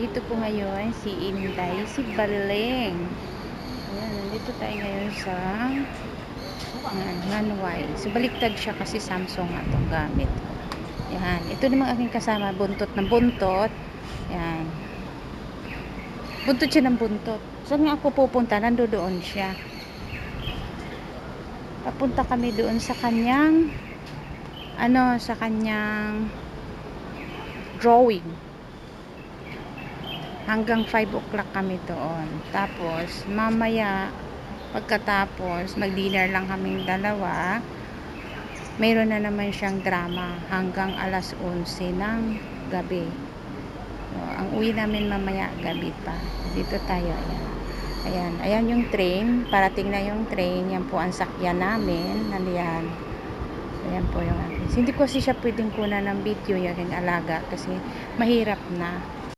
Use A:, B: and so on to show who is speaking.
A: Nandito po ngayon si Inday, si Baleng. Ayan, nandito tayo ngayon sa Nanway. So, baliktad siya kasi Samsung nga itong gamit ko. Ayan, ito namang aking kasama, buntot ng buntot. Ayan. Buntot siya ng buntot. Saan nga ako pupunta? Nandoon siya. Papunta kami doon sa kanyang sa kanyang drawing. Hanggang 5 o'clock kami doon. Tapos, mamaya, pagkatapos, mag-dinner lang kaming dalawa, mayroon na naman siyang drama hanggang alas 11 ng gabi. So, ang uwi namin mamaya gabi pa. Dito tayo, ayan. Ayan, ayan yung train. Parating na yung train. Yan po ang sakyan namin. Naliyan. Ayan po yung akin. Hindi ko kasi siya pwedeng kunan ng video yung aking alaga kasi mahirap na.